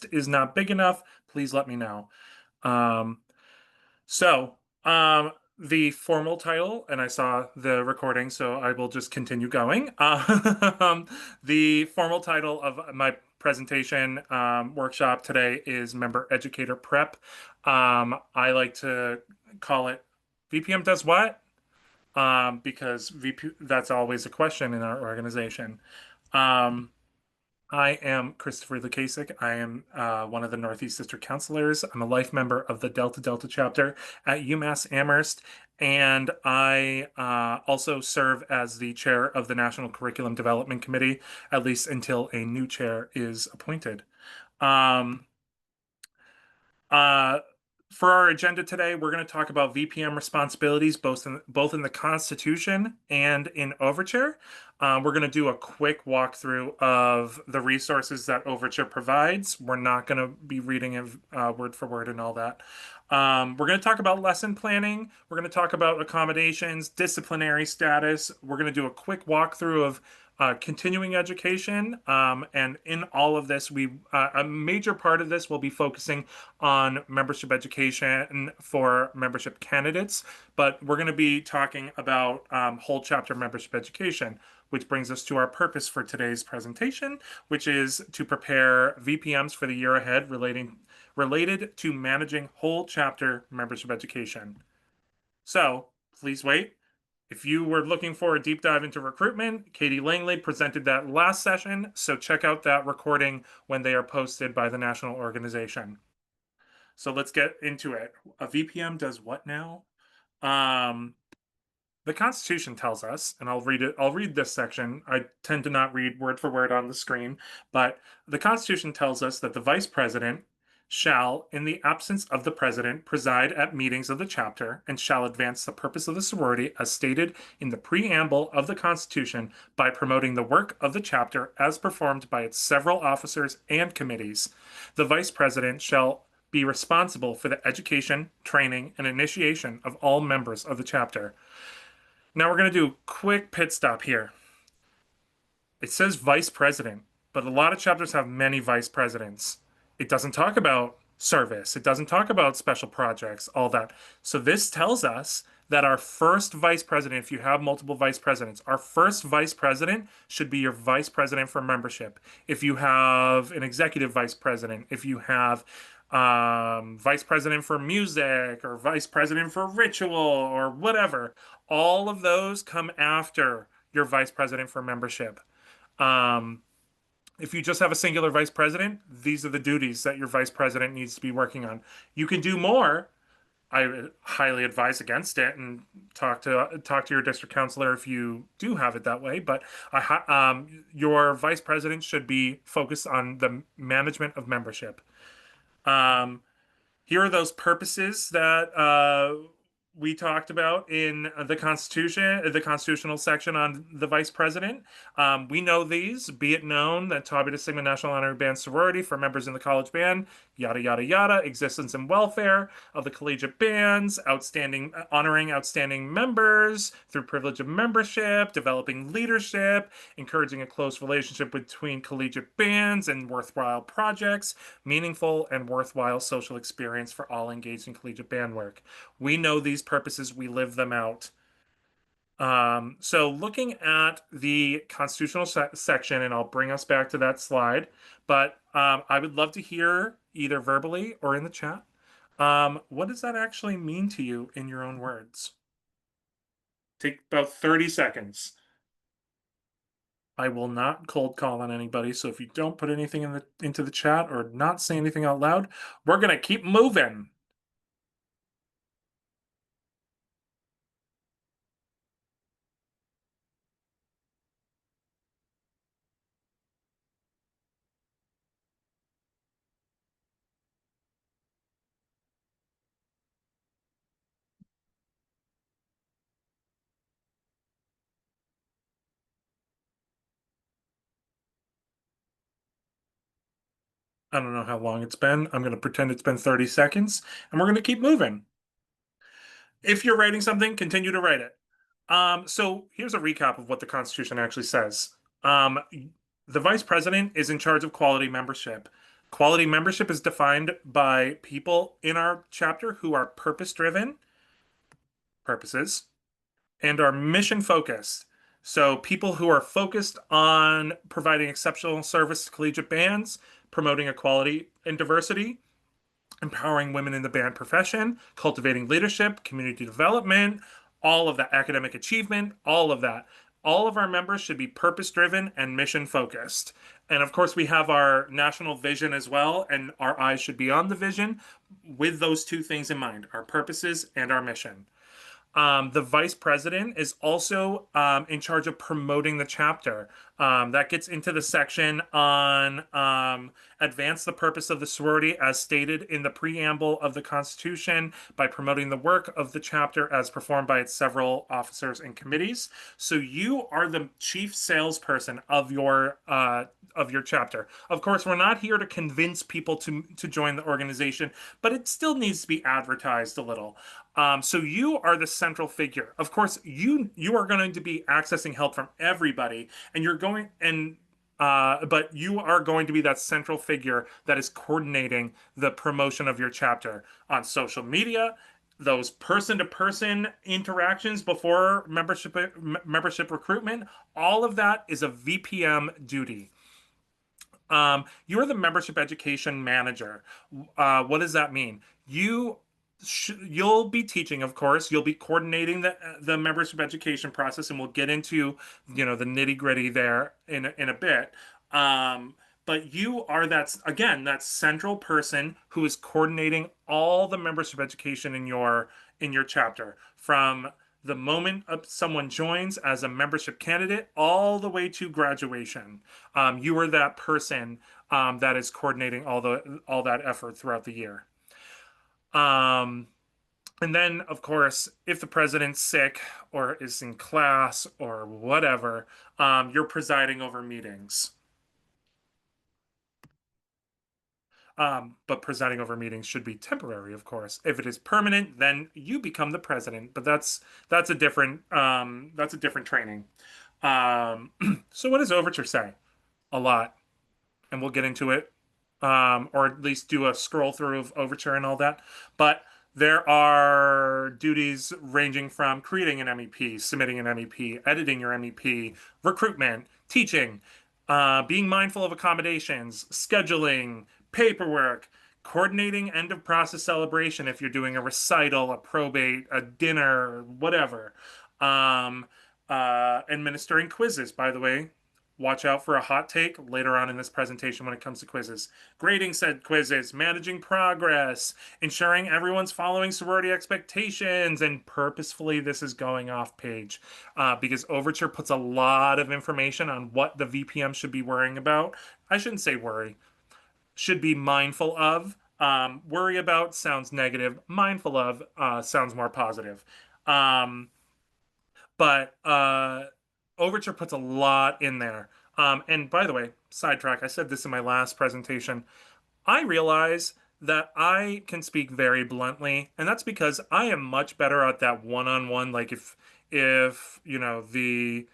list is not big enough, please let me know. Um, so, um, the formal title, and I saw the recording, so I will just continue going. The formal title of my presentation workshop today is Member Educator Prep. I like to call it VPM Does What? Because that's always a question in our organization. Um, I am Christopher Lukasik. I am one of the Northeast District Counselors. I'm a life member of the Delta Delta chapter at UMass Amherst, and I also serve as the chair of the National Curriculum Development Committee, at least until a new chair is appointed. Um, uh, for our agenda today, we're going to talk about VPM responsibilities, both in the Constitution and in Overture. We're going to do a quick walkthrough of the resources that Overture provides. We're not going to be reading it word for word and all that. We're going to talk about lesson planning. We're going to talk about accommodations, disciplinary status. We're going to do a quick walkthrough of continuing education. And in all of this, a major part of this will be focusing on membership education for membership candidates, but we're going to be talking about whole chapter membership education, which brings us to our purpose for today's presentation, which is to prepare VPMs for the year ahead related to managing whole chapter membership education. So please wait. If you were looking for a deep dive into recruitment, Katie Langley presented that last session, so check out that recording when they are posted by the national organization. So let's get into it. A VPM does what now? Um, the Constitution tells us, and I'll read it. I'll read this section. I tend to not read word for word on the screen, but the Constitution tells us that the Vice President shall, in the absence of the President, preside at meetings of the chapter and shall advance the purpose of the sorority as stated in the preamble of the Constitution by promoting the work of the chapter as performed by its several officers and committees. The Vice President shall be responsible for the education, training, and initiation of all members of the chapter. Now we're going to do a quick pit stop here. It says vice president, but a lot of chapters have many vice presidents. It doesn't talk about service. It doesn't talk about special projects, all that. So this tells us that our first vice president, if you have multiple vice presidents, our first vice president should be your vice president for membership. If you have an executive vice president, if you have vice president for music or vice president for ritual or whatever, all of those come after your vice president for membership. Um, if you just have a singular vice president, these are the duties that your vice president needs to be working on. You can do more. I highly advise against it and talk to your district counselor if you do have it that way. But your vice president should be focused on the management of membership. Um, Here are those purposes that we talked about in the Constitution, the constitutional section on the vice president. We know these, be it known that Tau Beta Sigma National Honor Band sorority for members in the college band, yada, yada, yada, existence and welfare of the collegiate bands, honoring outstanding members through privilege of membership, developing leadership, encouraging a close relationship between collegiate bands and worthwhile projects, meaningful and worthwhile social experience for all engaged in collegiate band work. We know these purposes, we live them out. So looking at the constitutional section, and I'll bring us back to that slide, but I would love to hear either verbally or in the chat. What does that actually mean to you in your own words? Take about 30 seconds. I will not cold call on anybody, so if you don't put anything into the chat or not say anything out loud, we're gonna keep moving. I don't know how long it's been. I'm going to pretend it's been 30 seconds, and we're going to keep moving. If you're writing something, continue to write it. So here's a recap of what the Constitution actually says. The vice president is in charge of quality membership. Quality membership is defined by people in our chapter who are purpose-driven, purposes, and are mission focused. So, people who are focused on providing exceptional service to collegiate bands, promoting equality and diversity, empowering women in the band profession, cultivating leadership, community development, all of that, academic achievement, all of that. All of our members should be purpose driven and mission focused. And of course, we have our national vision as well, and our eyes should be on the vision with those two things in mind, our purposes and our mission. The vice president is also in charge of promoting the chapter. That gets into the section on advance the purpose of the sorority as stated in the preamble of the Constitution by promoting the work of the chapter as performed by its several officers and committees. So you are the chief salesperson of your chapter. Of course, we're not here to convince people to join the organization, but it still needs to be advertised a little. So you are the central figure. Of course, you are going to be accessing help from everybody, and you're going and but you are going to be that central figure that is coordinating the promotion of your chapter on social media, those person-to-person interactions before membership recruitment. All of that is a VPM duty. You're the membership education manager. What does that mean? You'll be teaching, of course. You'll be coordinating the membership education process, and we'll get into, the nitty-gritty there in a bit. But you are that central person who is coordinating all the membership education in your chapter from the moment someone joins as a membership candidate all the way to graduation. You are that person that is coordinating all that effort throughout the year. Um, and then, of course, if the president's sick or is in class or whatever, you're presiding over meetings. But presiding over meetings should be temporary, of course. If it is permanent, then you become the president. But that's a different training. Um, so what does Overture say? A lot, and we'll get into it, or at least do a scroll through of Overture and all that. But there are duties ranging from creating an MEP, submitting an MEP, editing your MEP, recruitment, teaching, being mindful of accommodations, scheduling, paperwork, coordinating end of process celebration if you're doing a recital, a probate, a dinner, whatever. Um, Administering quizzes, by the way. Watch out for a hot take later on in this presentation when it comes to quizzes. Grading said quizzes, managing progress, ensuring everyone's following sorority expectations, and purposefully this is going off page because Overture puts a lot of information on what the VPM should be worrying about. I shouldn't say worry, should be mindful of. Worry about sounds negative. Mindful of sounds more positive. Um, but Overture puts a lot in there. And by the way, sidetrack, I said this in my last presentation. I realize that I can speak very bluntly, and that's because I am much better at that one-on-one. Like if the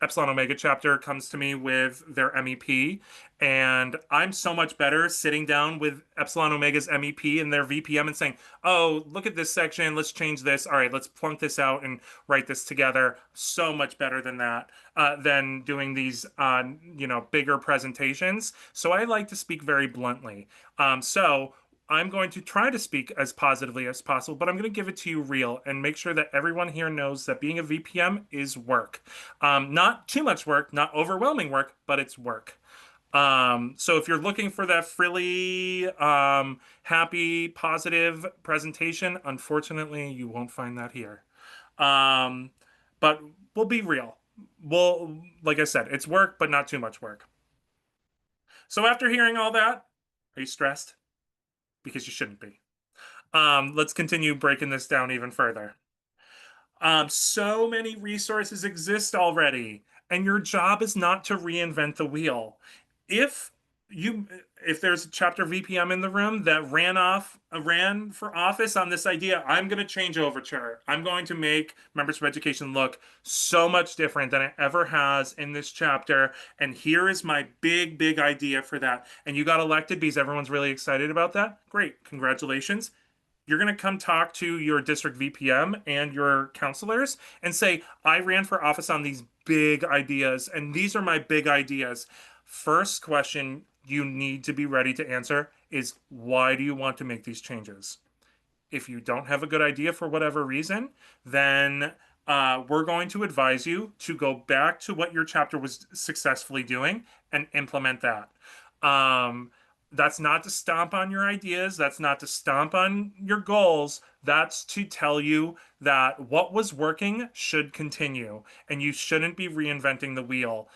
Epsilon Omega chapter comes to me with their MEP, and I'm so much better sitting down with Epsilon Omega's MEP and their VPM and saying, "Oh, look at this section. Let's change this. All right, let's plunk this out and write this together." So much better than that, than doing these, bigger presentations. So I like to speak very bluntly. So I'm going to try to speak as positively as possible, but I'm going to give it to you real and make sure that everyone here knows that being a VPM is work. Not too much work, not overwhelming work, but it's work. So if you're looking for that frilly, happy, positive presentation, unfortunately, you won't find that here. Um, but we'll be real. Like I said, it's work, but not too much work. So after hearing all that, are you stressed? Because you shouldn't be. Let's continue breaking this down even further. So many resources exist already, and your job is not to reinvent the wheel. If you if there's a chapter VPM in the room that ran for office on this idea, I'm going to change Overture. I'm going to make membership education look so much different than it ever has in this chapter, and here is my big idea for that. And you got elected because everyone's really excited about that. Great, congratulations. You're going to come talk to your district VPM and your counselors and say, I ran for office on these big ideas, and these are my big ideas. First question you need to be ready to answer is, why do you want to make these changes? If you don't have a good idea for whatever reason, then we're going to advise you to go back to what your chapter was successfully doing and implement that. Um, that's not to stomp on your ideas. That's not to stomp on your goals. That's to tell you that what was working should continue and you shouldn't be reinventing the wheel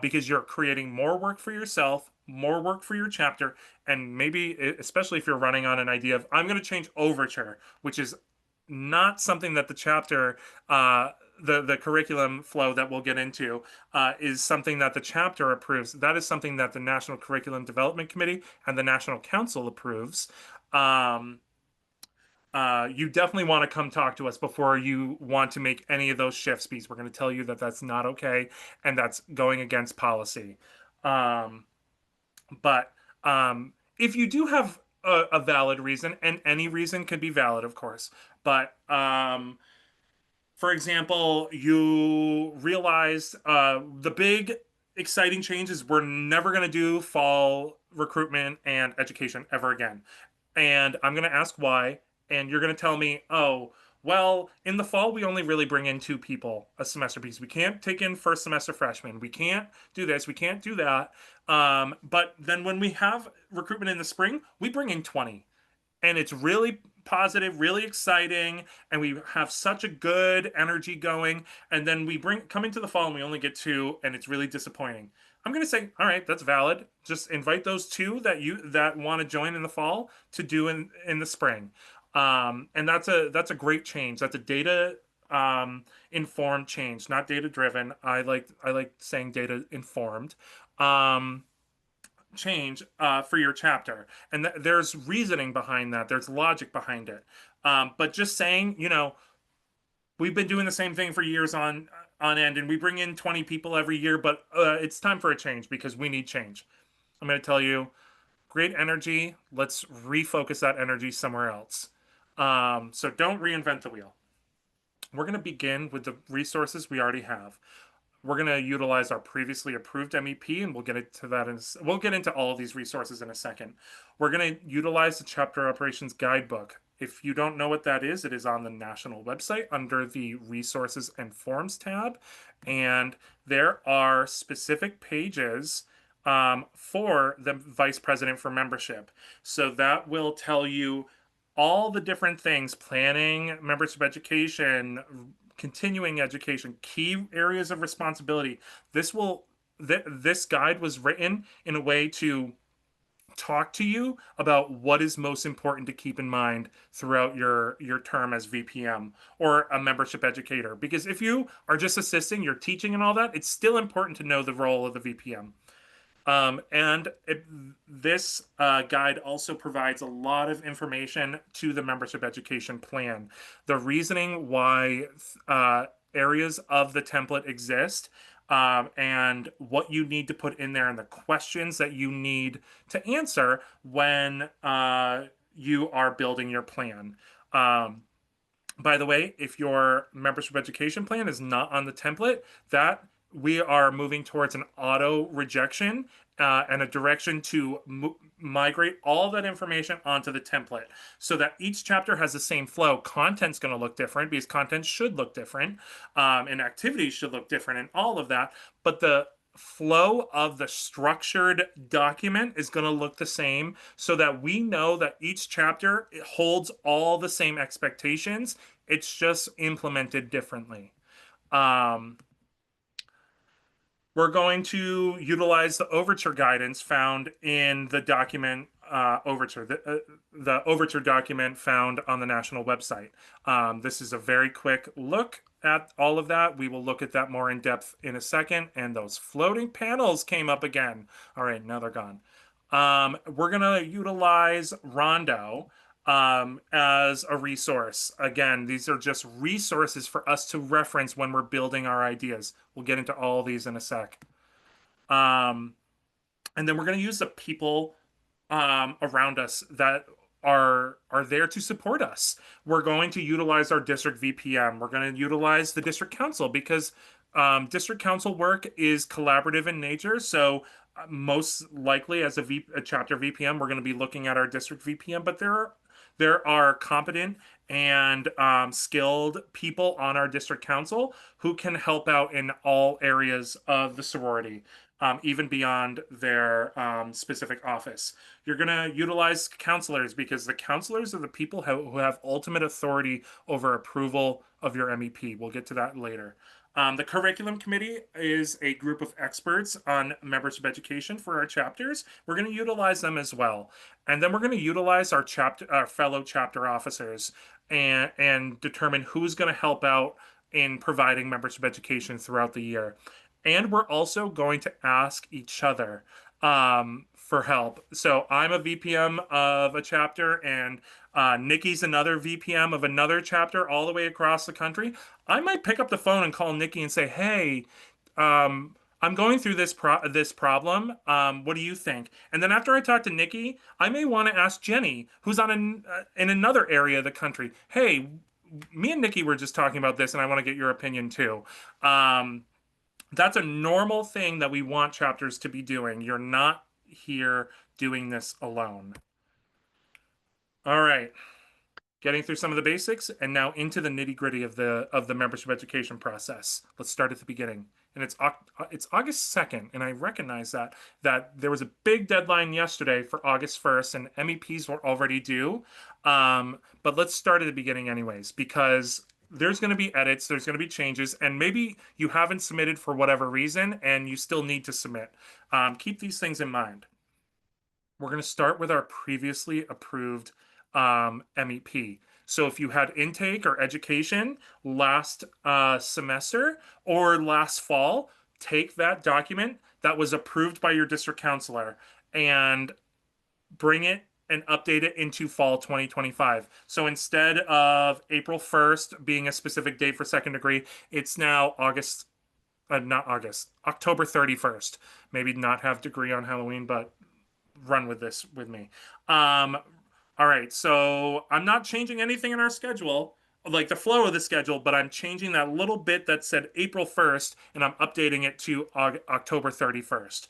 because you're creating more work for yourself, more work for your chapter, and maybe, especially if you're running on an idea of, I'm going to change Overture, which is not something that the chapter, the curriculum flow that we'll get into, is something that the chapter approves. That is something that the National Curriculum Development Committee and the National Council approves. Um, you definitely want to come talk to us before you want to make any of those shifts, because we're going to tell you that that's not okay and that's going against policy. Um, but if you do have a valid reason, and any reason could be valid, of course, but for example, you realized the big exciting change is we're never going to do fall recruitment and education ever again. And I'm going to ask why. And you're going to tell me, oh, well, in the fall, we only really bring in two people a semester because we can't take in first semester freshmen. We can't do this. We can't do that. But then when we have recruitment in the spring, we bring in 20 and it's really positive, really exciting, and we have such a good energy going. And then we bring come into the fall and we only get two, and it's really disappointing. I'm gonna say, all right, that's valid. Just invite those two that want to join in the fall to do in the spring. And that's a great change. That's a data informed change, not data driven. I like saying data informed. Um, change for your chapter. And there's reasoning behind that, there's logic behind it. But just saying, we've been doing the same thing for years on end, and we bring in 20 people every year, but it's time for a change because we need change. I'm going to tell you, great energy. Let's refocus that energy somewhere else. So don't reinvent the wheel. We're going to begin with the resources we already have. We're going to utilize our previously approved MEP, and we'll get into that we'll get into all of these resources in a second. We're going to utilize the Chapter Operations Guidebook. If you don't know what that is, it is on the national website under the Resources and Forms tab, and there are specific pages for the Vice President for Membership. So that will tell you all the different things: planning, membership education, continuing education, key areas of responsibility. This guide was written in a way to talk to you about what is most important to keep in mind throughout your term as VPM or a membership educator. Because if you are just assisting, you're teaching and all that, it's still important to know the role of the VPM. This guide also provides a lot of information to the membership education plan. The reasoning why areas of the template exist, and what you need to put in there, and the questions that you need to answer when you are building your plan. By the way, if your membership education plan is not on the template, that we are moving towards an auto rejection and a direction to migrate all that information onto the template so that each chapter has the same flow. Content's going to look different because content should look different, and activities should look different, and all of that. But the flow of the structured document is going to look the same so that we know that each chapter holds all the same expectations. It's just implemented differently. Um, we're going to utilize the overture guidance found in the document overture, the overture document found on the national website. This is a very quick look at all of that. We will look at that more in depth in a second. And those floating panels came up again. All right, now they're gone. We're gonna utilize Rondo as a resource. Again, these are just resources for us to reference when we're building our ideas. We'll get into all of these in a sec. Um, and then we're going to use the people around us that are there to support us. We're going to utilize our district VPM. We're going to utilize the district council because district council work is collaborative in nature. So most likely, as a chapter VPM, we're going to be looking at our district VPM. But there are competent and skilled people on our district council who can help out in all areas of the sorority, even beyond their specific office. You're going to utilize counselors because the counselors are the people who have ultimate authority over approval of your MEP. We'll get to that later. The curriculum committee is a group of experts on membership education for our chapters. We're going to utilize them as well. And then we're going to utilize our fellow chapter officers and determine who's going to help out in providing membership education throughout the year. And we're also going to ask each other for help. So I'm a VPM of a chapter, and Nikki's another VPM of another chapter all the way across the country. I might pick up the phone and call Nikki and say, "Hey, I'm going through this problem. What do you think?" And then after I talk to Nikki, I may want to ask Jenny, who's in another area of the country, "Hey, me and Nikki were just talking about this, and I want to get your opinion too." That's a normal thing that we want chapters to be doing. You're not here doing this alone. All right, getting through some of the basics and now into the nitty-gritty of the membership education process. Let's start at the beginning. And it's August 2nd, and I recognize that there was a big deadline yesterday for August 1st, and MEPs were already due. But let's start at the beginning anyways, because there's going to be edits, there's going to be changes, and maybe you haven't submitted for whatever reason, and you still need to submit. Keep these things in mind. We're going to start with our previously approved MEP. So if you had intake or education last semester or last fall, take that document that was approved by your district counselor and bring it and update it into fall 2025. So instead of April 1st being a specific date for second degree, it's now not August, October 31st. Maybe not have degree on Halloween, but run with this with me. Um, all right, so I'm not changing anything in our schedule, like the flow of the schedule, but I'm changing that little bit that said April 1st and I'm updating it to October 31st.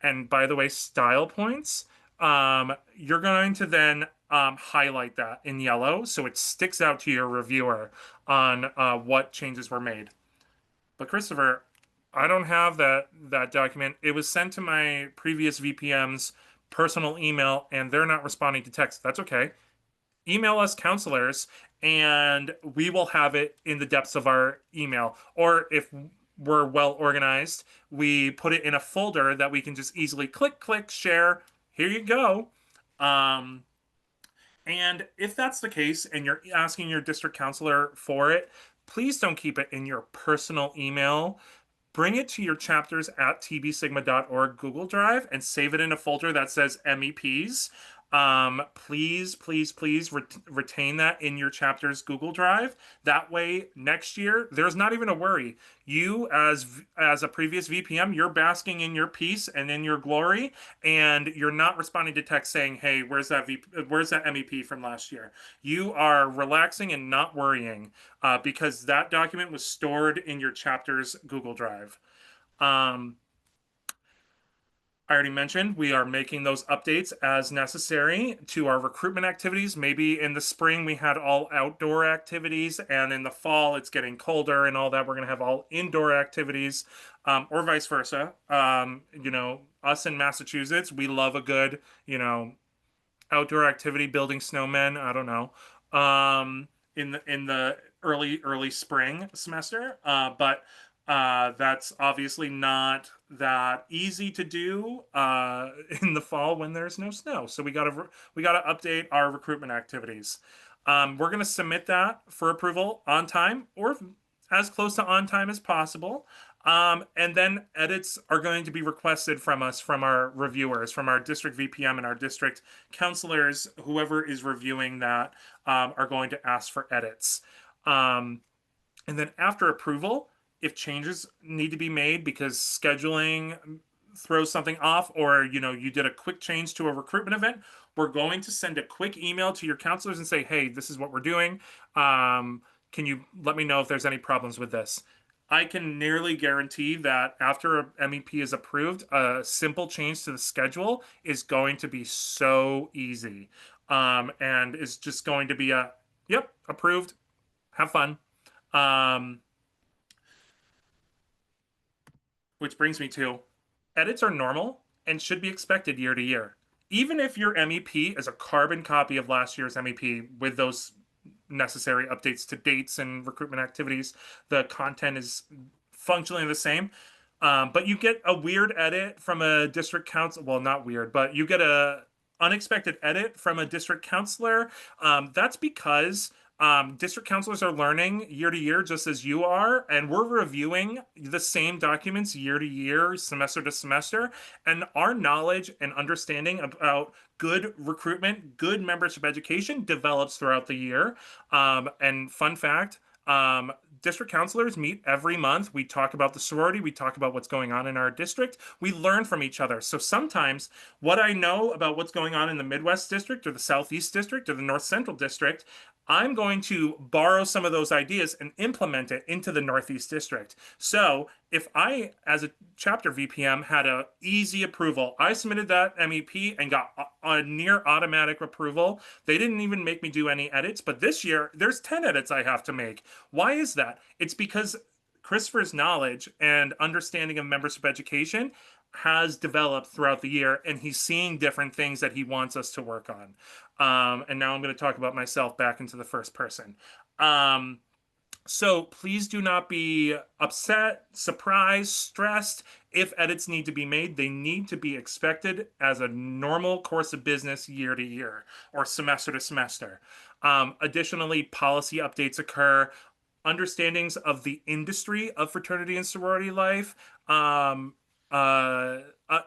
And by the way, style points, you're going to then highlight that in yellow so it sticks out to your reviewer on what changes were made. But Christopher, I don't have that document. It was sent to my previous VPM's personal email, and they're not responding to text. That's okay. Email us counselors, and we will have it in the depths of our email. Or if we're well organized, we put it in a folder that we can just easily click, click, share. Here you go. Um, and if that's the case and you're asking your district counselor for it, please don't keep it in your personal email. Bring it to your chapters at tbsigma.org Google Drive and save it in a folder that says MEPs. Please, please, please retain that in your chapter's Google Drive. That way, next year, there's not even a worry. You, as a previous VPM, you're basking in your peace and in your glory, and you're not responding to text saying, "Hey, where's that MEP from last year?" You are relaxing and not worrying because that document was stored in your chapter's Google Drive. Um, I already mentioned we are making those updates as necessary to our recruitment activities. Maybe in the spring we had all outdoor activities, and in the fall it's getting colder and all that. We're going to have all indoor activities, or vice versa. Us in Massachusetts, we love a good, outdoor activity, building snowmen. I don't know. In the early spring semester, but that's obviously not that easy to do in the fall when there's no snow. So we gotta update our recruitment activities. We're gonna submit that for approval on time or as close to on time as possible. And then edits are going to be requested from us, from our reviewers, from our district VPM and our district counselors, whoever is reviewing that, are going to ask for edits. Um, and then after approval, if changes need to be made because scheduling throws something off, or you did a quick change to a recruitment event, we're going to send a quick email to your counselors and say, hey, this is what we're doing. Can you let me know if there's any problems with this? I can nearly guarantee that after a MEP is approved, a simple change to the schedule is going to be so easy. And is just going to be a, yep, approved, have fun. Um, which brings me to, edits are normal and should be expected year to year. Even if your MEP is a carbon copy of last year's MEP with those necessary updates to dates and recruitment activities, the content is functionally the same. But you get a weird edit from a district council. Well, not weird, but you get a unexpected edit from a district counselor. That's because district counselors are learning year to year, just as you are, and we're reviewing the same documents year to year, semester to semester, and our knowledge and understanding about good recruitment, good membership education develops throughout the year. And fun fact, district counselors meet every month. We talk about the sorority. We talk about what's going on in our district. We learn from each other. So sometimes what I know about what's going on in the Midwest district or the Southeast district or the North Central district, I'm going to borrow some of those ideas and implement it into the Northeast district. So if I, as a chapter VPM, had a easy approval, I submitted that MEP and got a near automatic approval. They didn't even make me do any edits, but this year there's 10 edits I have to make. Why is that? It's because Christopher's knowledge and understanding of membership education has developed throughout the year, and he's seeing different things that he wants us to work on. And now I'm going to talk about myself back into the first person. Um, so please do not be upset, surprised, stressed. If edits need to be made, they need to be expected as a normal course of business year to year or semester to semester. Additionally, policy updates occur. Understandings of the industry of fraternity and sorority life um, uh, uh,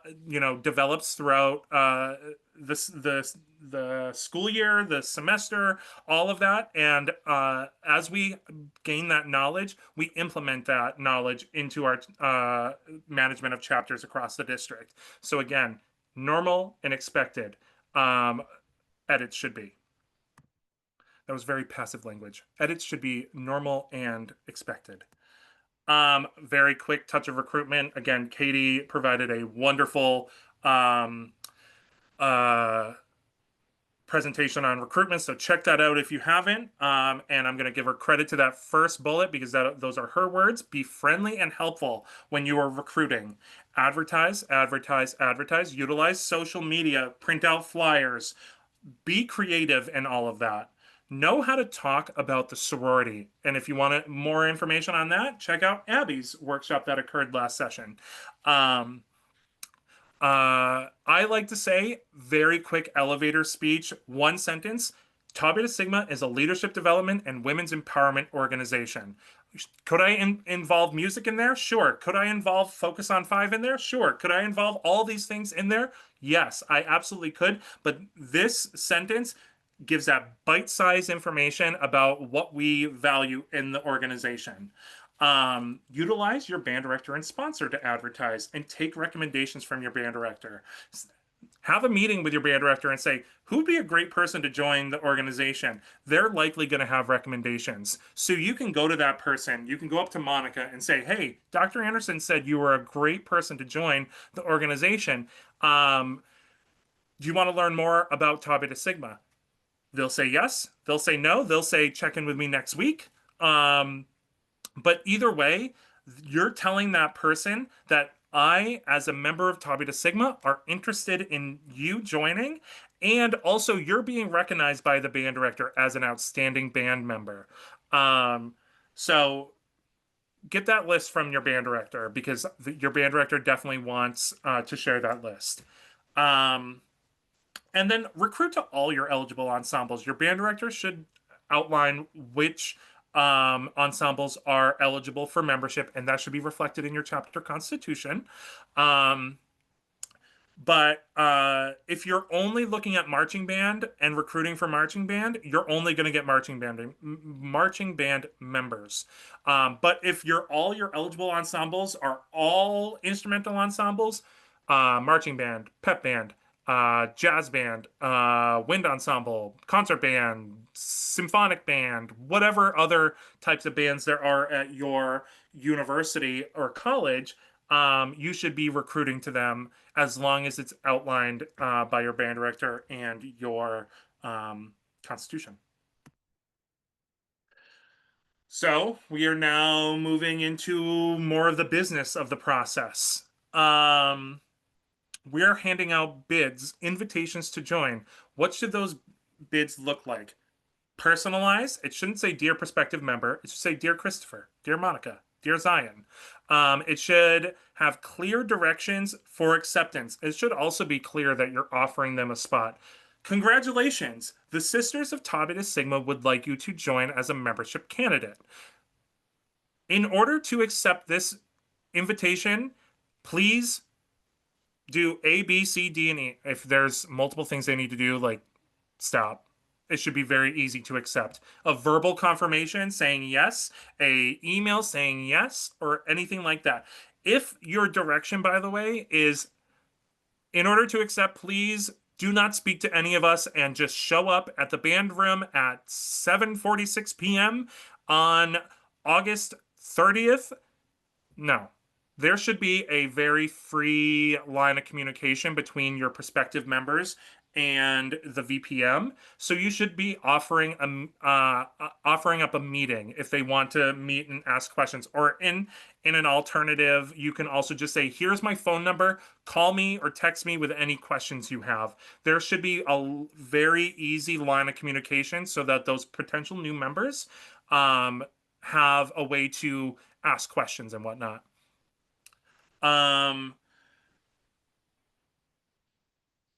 develops throughout the school year, the semester, all of that. And as we gain that knowledge, we implement that knowledge into our management of chapters across the district. So again, normal and expected um, edits should be. That was very passive language. Edits should be normal and expected. Very quick touch of recruitment. Again, Katie provided a wonderful um, uh, presentation on recruitment, so check that out if you haven't. And I'm going to give her credit to that first bullet because those are her words. Be friendly and helpful when you are recruiting. Advertise, advertise, advertise. Utilize social media. Print out flyers. Be creative in all of that. Know how to talk about the sorority. And if you want more information on that, check out Abby's workshop that occurred last session. Um, I like to say, very quick elevator speech, one sentence. Tau Beta Sigma is a leadership development and women's empowerment organization. Could I involve music in there? Sure. Could I involve Focus on Five in there? Sure. Could I involve all these things in there? Yes, I absolutely could. But this sentence gives that bite-sized information about what we value in the organization. Utilize your band director and sponsor to advertise and take recommendations from your band director. Have a meeting with your band director and say, who would be a great person to join the organization? They're likely going to have recommendations. So you can go to that person. You can go up to Monica and say, hey, Dr. Anderson said you were a great person to join the organization. Do you want to learn more about Tau Beta Sigma? They'll say yes. They'll say no. They'll say check in with me next week. But either way, you're telling that person that I, as a member of Tau Beta Sigma, are interested in you joining, and also you're being recognized by the band director as an outstanding band member. So get that list from your band director because your band director definitely wants to share that list. And then recruit to all your eligible ensembles. Your band director should outline which ensembles are eligible for membership, and that should be reflected in your chapter constitution. Um, but if you're only looking at marching band and recruiting for marching band, you're only going to get marching band members. But if all your eligible ensembles are all instrumental ensembles, marching band, pep band, jazz band, wind ensemble, concert band, symphonic band, whatever other types of bands there are at your university or college, you should be recruiting to them as long as it's outlined by your band director and your constitution. So we are now moving into more of the business of the process. Um, we're handing out bids, invitations to join. What should those bids look like? Personalized. It shouldn't say dear prospective member. It should say dear Christopher, dear Monica, dear Zion. It should have clear directions for acceptance. It should also be clear that you're offering them a spot. Congratulations! The Sisters of Tau Beta Sigma would like you to join as a membership candidate. In order to accept this invitation, please do A, B, C, D, and E. If there's multiple things they need to do, like stop. It should be very easy to accept. A verbal confirmation saying yes, a email saying yes, or anything like that. If your direction, by the way, is in order to accept, please do not speak to any of us and just show up at the band room at 7:46 p.m. on August 30th. No. There should be a very free line of communication between your prospective members and the VPM. So you should be offering up a meeting if they want to meet and ask questions. Or in an alternative, you can also just say, "Here's my phone number. Call me or text me with any questions you have." There should be a very easy line of communication so that those potential new members have a way to ask questions and whatnot. Um,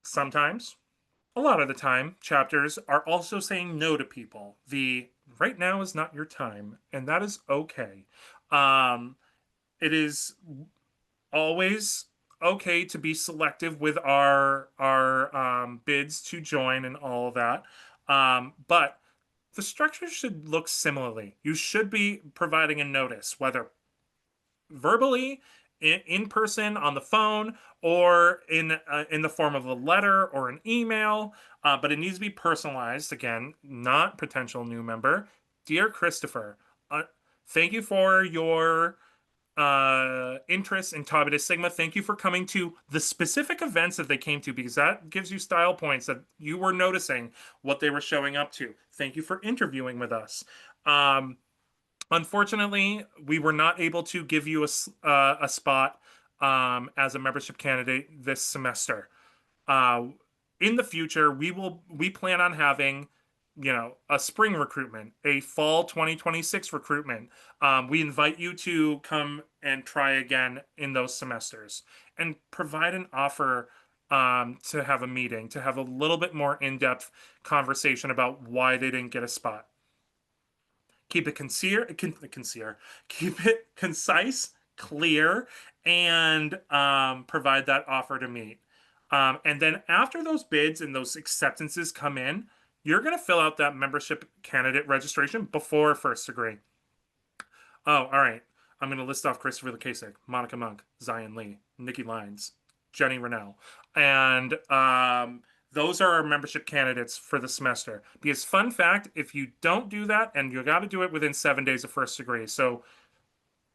Sometimes, a lot of the time, chapters are also saying no to people. The right now is not your time, and that is okay. Um, it is always okay to be selective with our bids to join and all of that. But the structure should look similarly. You should be providing a notice, whether verbally, in person, on the phone, or in the form of a letter or an email. But it needs to be personalized. Again, not potential new member. Dear Christopher, thank you for your interest in Tau Beta Sigma. Thank you for coming to the specific events that they came to, because that gives you style points that you were noticing what they were showing up to. Thank you for interviewing with us. Unfortunately, we were not able to give you a spot as a membership candidate this semester. Uh, in the future, we plan on having, a spring recruitment, a fall 2026 recruitment. We invite you to come and try again in those semesters and provide an offer to have a meeting, to have a little bit more in-depth conversation about why they didn't get a spot. Keep it keep it concise, clear, and provide that offer to meet. And then after those bids and those acceptances come in, you're going to fill out that membership candidate registration before first degree. Oh, all right. I'm going to list off Christopher Lukasik, Monica Monk, Zion Lee, Nikki Lyons, Jenny Rennell. And those are our membership candidates for the semester. Because fun fact, if you don't do that, and you got to do it within 7 days of first degree. So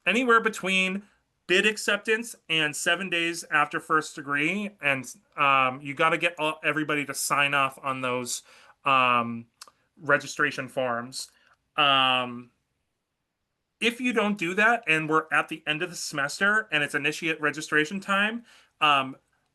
anywhere between bid acceptance and 7 days after first degree, and you got to get everybody to sign off on those registration forms. If you don't do that and we're at the end of the semester and it's initiate registration time,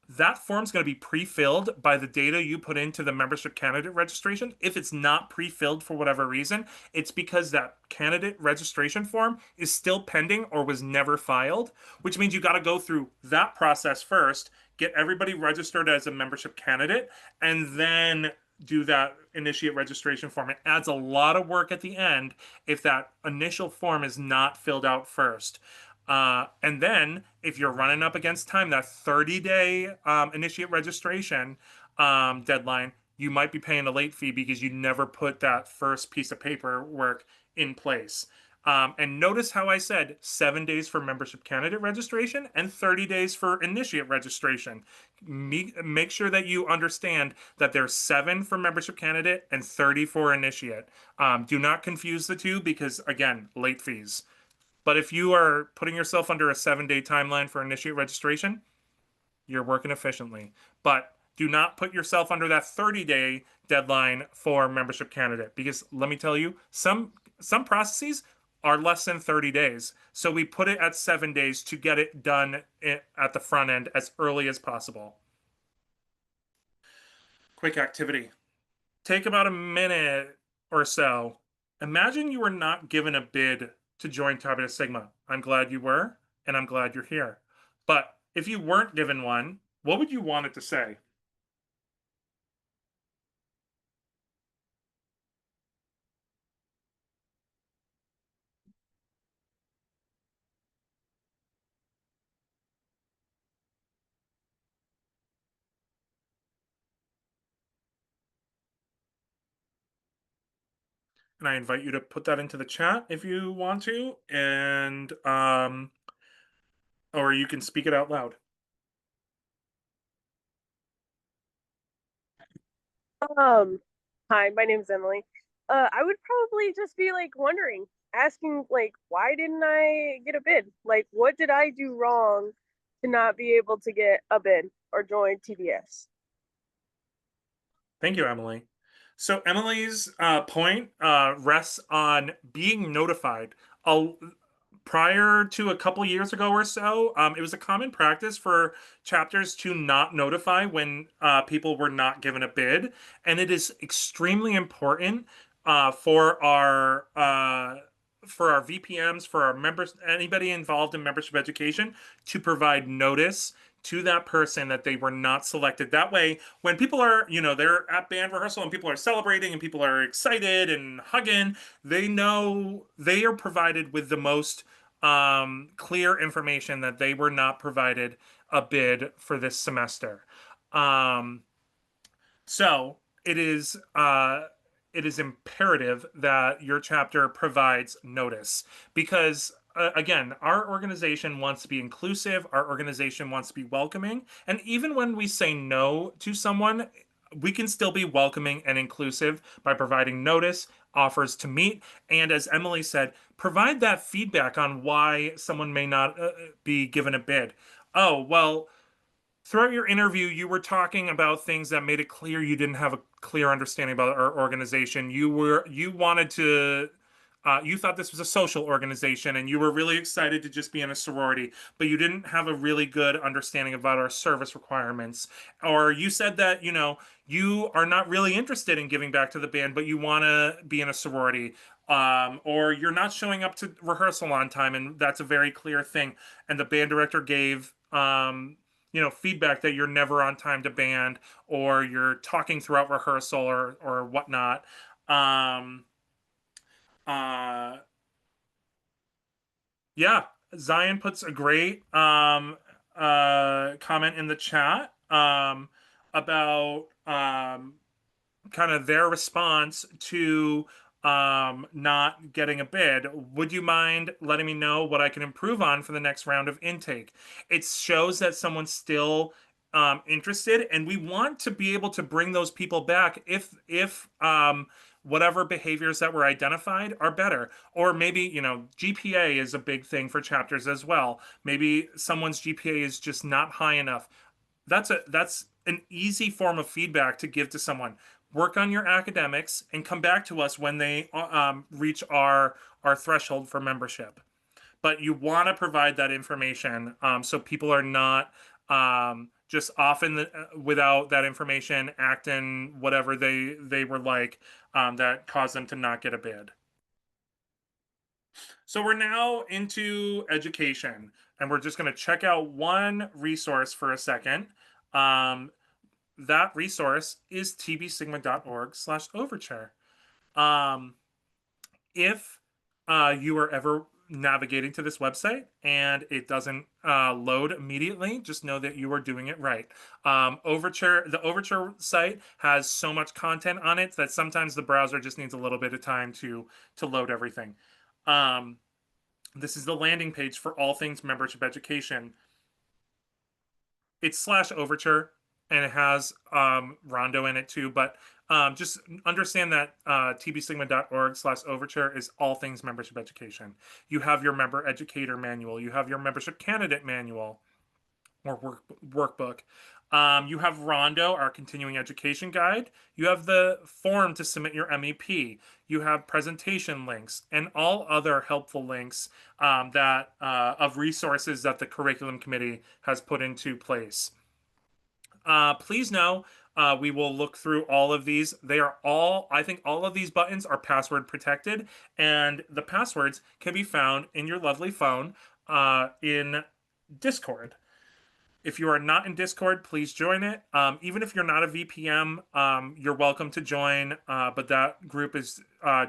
that form's going to be pre-filled by the data you put into the membership candidate registration. If it's not pre-filled for whatever reason, it's because that candidate registration form is still pending or was never filed, which means you got to go through that process first, get everybody registered as a membership candidate, and then do that initiate registration form. It adds a lot of work at the end if that initial form is not filled out first. And then if you're running up against time, that 30-day initiate registration deadline, you might be paying a late fee because you never put that first piece of paperwork in place. And notice how I said 7 days for membership candidate registration and 30 days for initiate registration. Make sure that you understand that there's 7 for membership candidate and 30 for initiate. Do not confuse the two because, again, late fees. But if you are putting yourself under a 7-day timeline for initiate registration, you're working efficiently. But do not put yourself under that 30-day deadline for membership candidate because let me tell you, some processes are less than 30 days. So we put it at 7 days to get it done at the front end as early as possible. Quick activity. Take about a minute or so. Imagine you were not given a bid to join Tau Beta Sigma. I'm glad you were, and I'm glad you're here. But if you weren't given one, what would you want it to say? And I invite you to put that into the chat if you want to, and or you can speak it out loud. Um, Hi, my name's Emily. I would probably just be like wondering, asking like, why didn't I get a bid? Like, what did I do wrong to not be able to get a bid or join TBS? Thank you, Emily. So Emily's point rests on being notified. Prior to a couple years ago or so, it was a common practice for chapters to not notify when people were not given a bid, and it is extremely important uh, for our uh, for our VPMs, for our members, anybody involved in membership education, to provide notice to that person that they were not selected. That way, when people are, they're at band rehearsal and people are celebrating and people are excited and hugging, they know they are provided with the most clear information that they were not provided a bid for this semester. Um, so it is imperative that your chapter provides notice because again, our organization wants to be inclusive, our organization wants to be welcoming, and even when we say no to someone, we can still be welcoming and inclusive by providing notice, offers to meet, and as Emily said, provide that feedback on why someone may not be given a bid. Oh, well, throughout your interview, you were talking about things that made it clear you didn't have a clear understanding about our organization. You wanted to you thought this was a social organization and you were really excited to just be in a sorority, but you didn't have a really good understanding about our service requirements. Or you said that, you are not really interested in giving back to the band, but you want to be in a sorority. Or you're not showing up to rehearsal on time, and that's a very clear thing. And the band director gave feedback that you're never on time to band or you're talking throughout rehearsal or whatnot. Um, uh, yeah, Zion puts a great comment in the chat about kind of their response to not getting a bid. Would you mind letting me know what I can improve on for the next round of intake? It shows that someone's still interested, and we want to be able to bring those people back if whatever behaviors that were identified are better. Or maybe, GPA is a big thing for chapters as well. Maybe someone's GPA is just not high enough. That's an easy form of feedback to give to someone. Work on your academics and come back to us when they reach our threshold for membership. But you want to provide that information so people are not just off without that information, acting whatever they were like that caused them to not get a bid. So we're now into education, and we're just going to check out one resource for a second. Um, that resource is tbsigma.org/overture. Um, if you are ever navigating to this website and it doesn't load immediately, just know that you are doing it right. The Overture site has so much content on it that sometimes the browser just needs a little bit of time to load everything. Um, this is the landing page for all things membership education. It's slash Overture and it has Rondo in it too, but just understand that tbsigma.org/overture is all things membership education. You have your member educator manual, you have your membership candidate manual or workbook. You have Rondo, our continuing education guide. You have the form to submit your MEP. You have presentation links and all other helpful links that of resources that the curriculum committee has put into place. Please know we will look through all of these. They are all, I think, all of these buttons are password protected, and the passwords can be found in your lovely phone in Discord. If you are not in Discord, please join it. Even if you're not a VPM, you're welcome to join, but that group is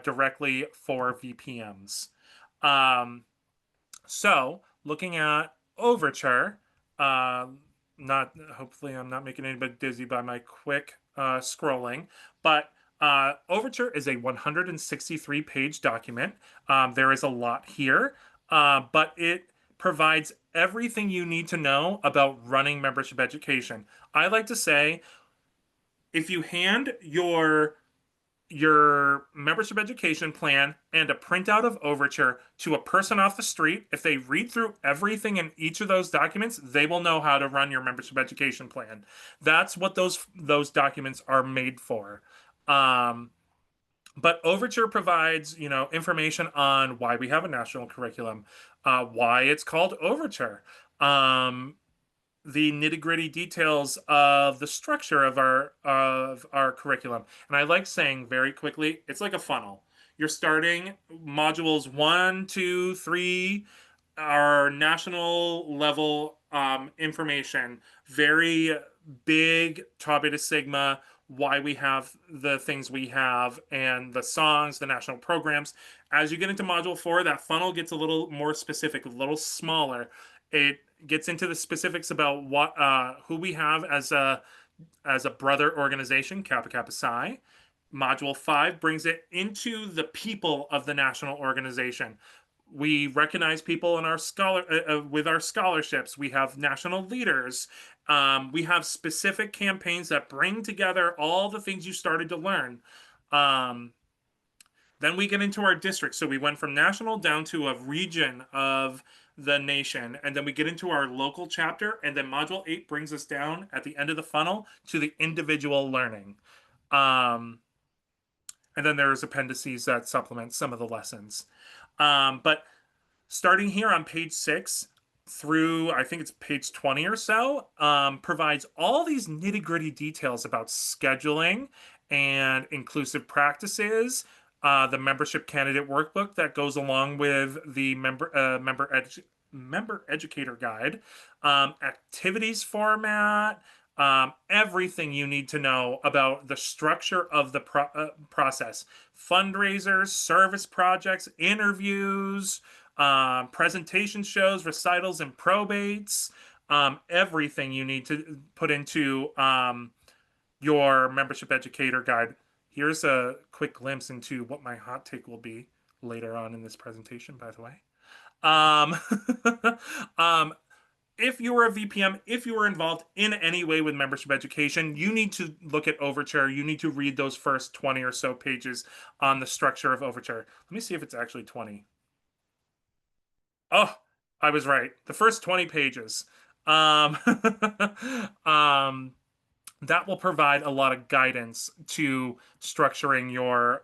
directly for VPMs. Um, so, looking at Overture, uh, not hopefully I'm not making anybody dizzy by my quick scrolling, but Overture is a 163 page document. There is a lot here, but it provides everything you need to know about running membership education. I like to say if you hand your membership education plan and a printout of Overture to a person off the street, if they read through everything in each of those documents, they will know how to run your membership education plan. That's what those documents are made for. Um, but Overture provides, information on why we have a national curriculum, why it's called Overture, um, the nitty gritty details of the structure of our curriculum. And I like saying very quickly, it's like a funnel. You're starting modules one, two, three, our national level information, very big Tau Beta Sigma, why we have the things we have, and the songs, the national programs. As you get into module four, that funnel gets a little more specific, a little smaller. It gets into the specifics about what who we have as a brother organization, Kappa Kappa Psi. Module 5 brings it into the people of the national organization. We recognize people in our with our scholarships. We have national leaders. We have specific campaigns that bring together all the things you started to learn. Um, then we get into our district. So we went from national down to a region of the nation. And then we get into our local chapter. And then module 8 brings us down at the end of the funnel to the individual learning. Um, and then there's appendices that supplement some of the lessons. But starting here on page 6 through I think it's page 20 or so, provides all these nitty gritty details about scheduling and inclusive practices, the membership candidate workbook that goes along with the member educator guide, activities format, everything you need to know about the structure of the process, fundraisers, service projects, interviews, presentation shows, recitals, and probates. Everything you need to put into your membership educator guide. Here's a quick glimpse into what my hot take will be later on in this presentation, by the way. Um, um, if you were a VPM, if you were involved in any way with membership education, you need to look at Overture. You need to read those first 20 or so pages on the structure of Overture. Let me see if it's actually 20. Oh, I was right. The first 20 pages. Um, um, that will provide a lot of guidance to structuring your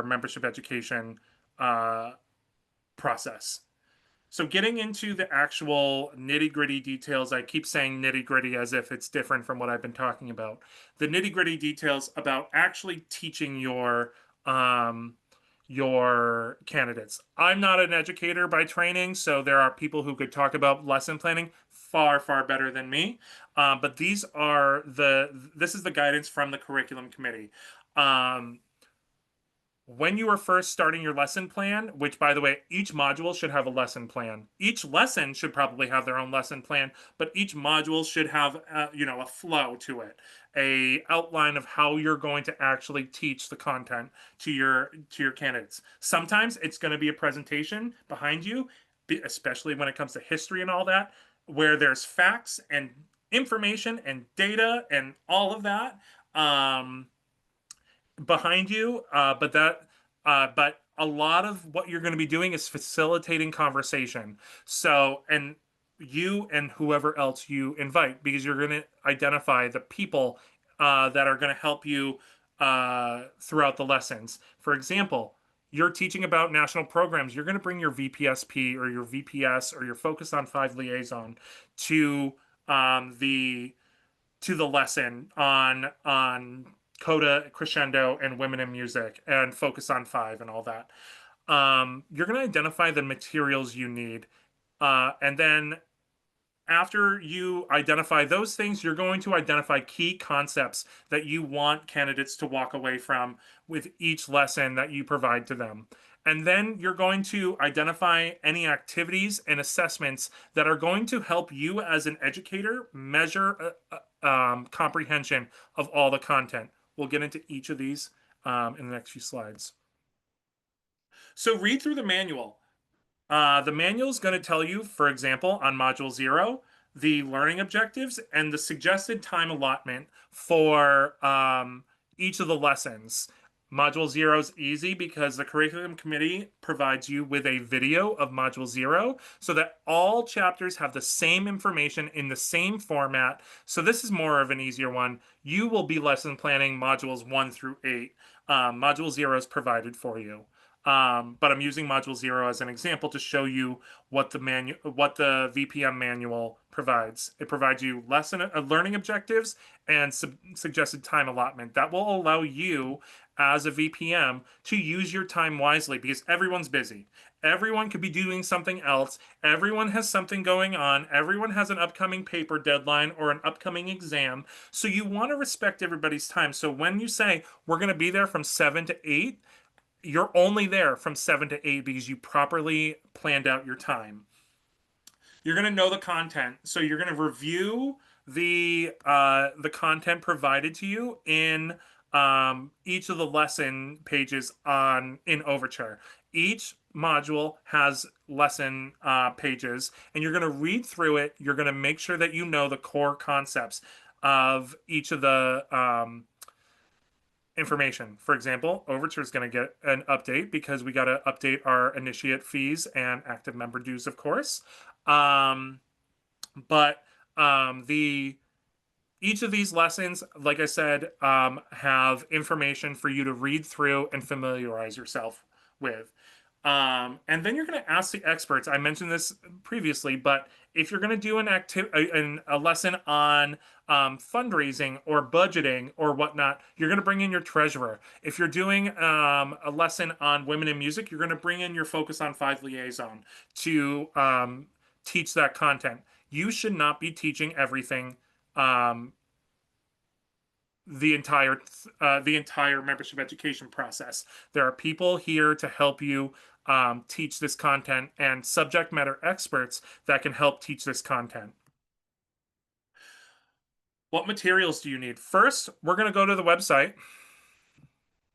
membership education uh, process. So getting into the actual nitty gritty details, I keep saying nitty gritty as if it's different from what I've been talking about. The nitty gritty details about actually teaching your candidates. I'm not an educator by training, so there are people who could talk about lesson planning. far, far better than me. But this is the guidance from the curriculum committee. Um, when you are first starting your lesson plan, which by the way, each module should have a lesson plan. Each lesson should probably have their own lesson plan, but each module should have a flow to it, a outline of how you're going to actually teach the content to your candidates. Sometimes it's going to be a presentation behind you, especially when it comes to history and all that, where there's facts and information and data and all of that. Behind you, but a lot of what you're going to be doing is facilitating conversation. So, and you and whoever else you invite, because you're going to identify the people that are going to help you throughout the lessons. For example, you're teaching about national programs. You're going to bring your VPSP or your VPS or your Focus on Five liaison to the lesson on coda, crescendo, and women in music, and focus on five and all that. You're going to identify the materials you need, and then after you identify those things, you're going to identify key concepts that you want candidates to walk away from with each lesson that you provide to them. And then you're going to identify any activities and assessments that are going to help you as an educator measure comprehension of all the content. We'll get into each of these in the next few slides. So read through the manual. The manual is going to tell you, for example, on Module 0, the learning objectives and the suggested time allotment for each of the lessons. Module 0 is easy because the curriculum committee provides you with a video of Module 0 so that all chapters have the same information in the same format. So this is more of an easier one. You will be lesson planning Modules 1 through 8. Module 0 is provided for you. But I'm using Module 0 as an example to show you what the VPM manual provides. It provides you learning objectives and suggested time allotment. That will allow you as a VPM to use your time wisely because everyone's busy. Everyone could be doing something else. Everyone has something going on. Everyone has an upcoming paper deadline or an upcoming exam. So you want to respect everybody's time. So when you say we're going to be there from 7 to 8, you're only there from 7 to 8 because you properly planned out your time. You're going to know the content, so you're going to review the content provided to you in each of the lesson pages on in Overture. Each module has lesson pages, and you're going to read through it. You're going to make sure that you know the core concepts of each of the information. For example, Overture is going to get an update because we got to update our initiate fees and active member dues, of course. Um, but the each of these lessons, like I said, have information for you to read through and familiarize yourself with. And then you're going to ask the experts. I mentioned this previously, but if you're going to do a lesson on fundraising or budgeting or whatnot, you're going to bring in your treasurer. If you're doing a lesson on women in music, you're going to bring in your Focus on Five liaison to teach that content. You should not be teaching everything um, the entire membership education process. There are people here to help you teach this content and subject matter experts that can help teach this content. What materials do you need? First, we're going to go to the website.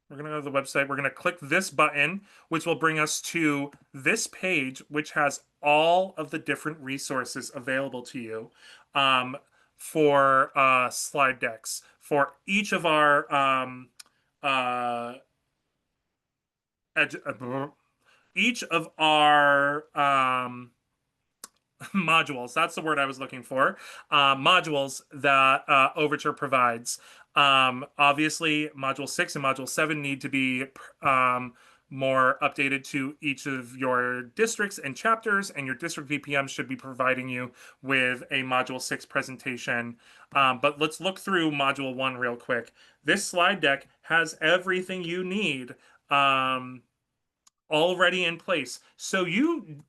We're going to go to the website. We're going to click this button, which will bring us to this page, which has all of the different resources available to you for slide decks for each of our each of our modules. That's the word I was looking for. Modules that Overture provides. Obviously, Module 6 and Module 7 need to be more updated to each of your districts and chapters, and your district VPM should be providing you with a Module 6 presentation. But let's look through Module 1 real quick. This slide deck has everything you need already in place. So you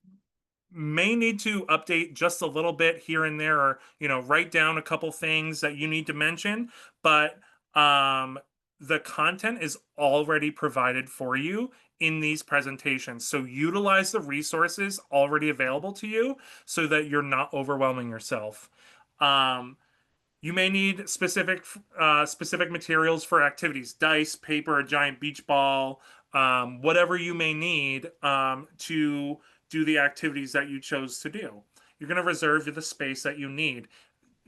may need to update just a little bit here and there, or write down a couple things that you need to mention, but um, the content is already provided for you in these presentations. So utilize the resources already available to you so that you're not overwhelming yourself. Um, you may need specific materials for activities: dice, paper, a giant beach ball, whatever you may need to do the activities that you chose to do. You're going to reserve the space that you need.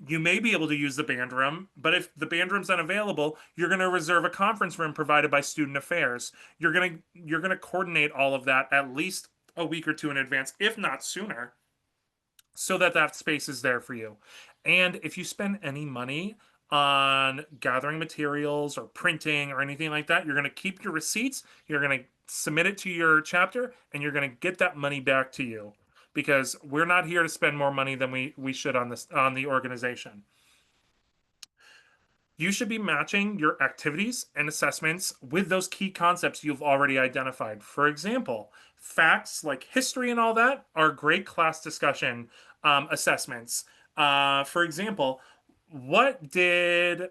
You may be able to use the band room, but if the band room's unavailable, you're going to reserve a conference room provided by Student Affairs. You're going to coordinate all of that at least a week or two in advance, if not sooner, so that that space is there for you. And if you spend any money on gathering materials or printing or anything like that, you're going to keep your receipts, you're going to submit it to your chapter, and you're going to get that money back to you, because we're not here to spend more money than we should on this on the organization. You should be matching your activities and assessments with those key concepts you've already identified. For example, facts like history and all that are great class discussion assessments. For example, what did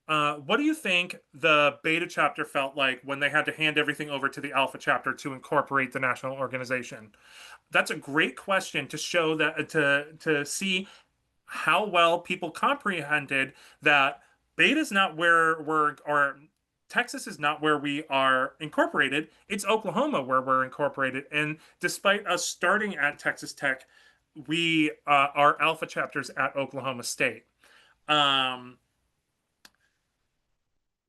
what do you think the beta chapter felt like when they had to hand everything over to the alpha chapter to incorporate the national organization? That's a great question to show that to see how well people comprehended that beta's not where we're, or Texas is not where we are incorporated. It's Oklahoma where we're incorporated. And despite us starting at Texas Tech, we our alpha chapters at Oklahoma State. Um,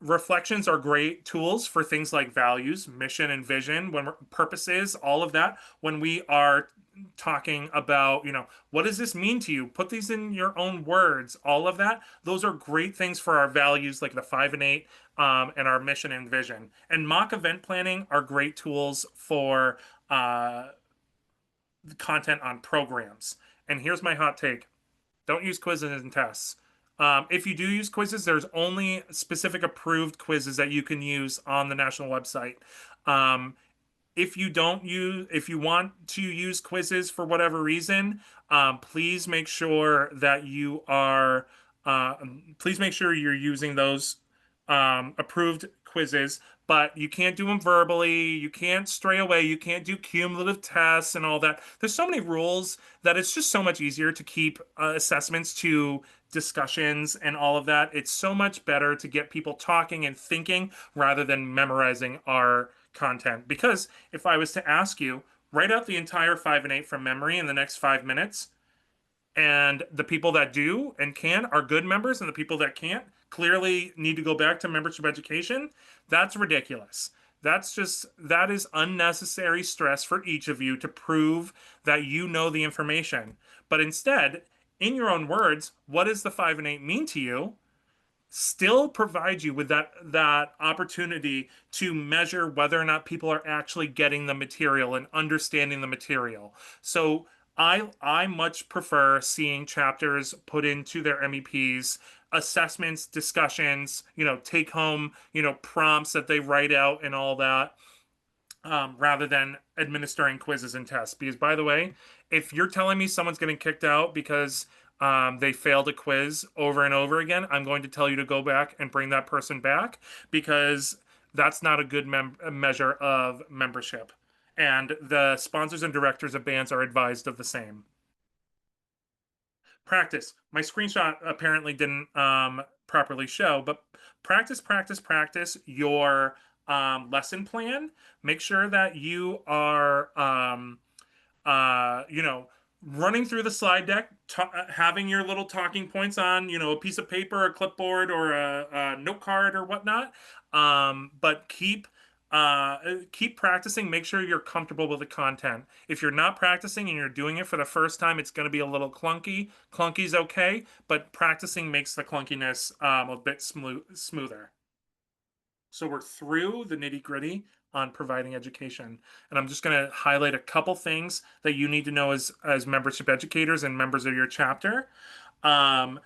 Reflections are great tools for things like values, mission, and vision, when purposes, all of that. When we are talking about, what does this mean to you? Put these in your own words, all of that. Those are great things for our values, like the 5 and 8, and our mission and vision. And mock event planning are great tools for content on programs. And here's my hot take: don't use quizzes and tests. If you do use quizzes, there's only specific approved quizzes that you can use on the national website. Um, if you want to use quizzes for whatever reason, please make sure that please make sure you're using those approved quizzes. But you can't do them verbally. You can't stray away. You can't do cumulative tests and all that. There's so many rules that it's just so much easier to keep assessments to discussions and all of that. It's so much better to get people talking and thinking rather than memorizing our content. Because if I was to ask you, write out the entire 5 and 8 from memory in the next 5 minutes, and the people that do and can are good members, and the people that can't clearly need to go back to membership education, that's ridiculous. That is unnecessary stress for each of you to prove that you know the information. But instead, in your own words, what does the 5 and 8 mean to you? Still provide you with that opportunity to measure whether or not people are actually getting the material and understanding the material. So I much prefer seeing chapters put into their MEPs assessments, discussions, take home, prompts that they write out and all that, rather than administering quizzes and tests. Because, by the way, if you're telling me someone's getting kicked out because they failed a quiz over and over again, I'm going to tell you to go back and bring that person back, because that's not a good measure of membership. And the sponsors and directors of bands are advised of the same. Practice. My screenshot apparently didn't properly show, but practice your lesson plan. Make sure that you are uh, you know, running through the slide deck, having your little talking points on, a piece of paper, a clipboard, or a note card or whatnot. But keep practicing. Make sure you're comfortable with the content. If you're not practicing and you're doing it for the first time, it's going to be a little clunky. Clunky's okay, but practicing makes the clunkiness a bit smoother. So we're through the nitty gritty on providing education. And I'm just going to highlight a couple things that you need to know as membership educators and members of your chapter. Um,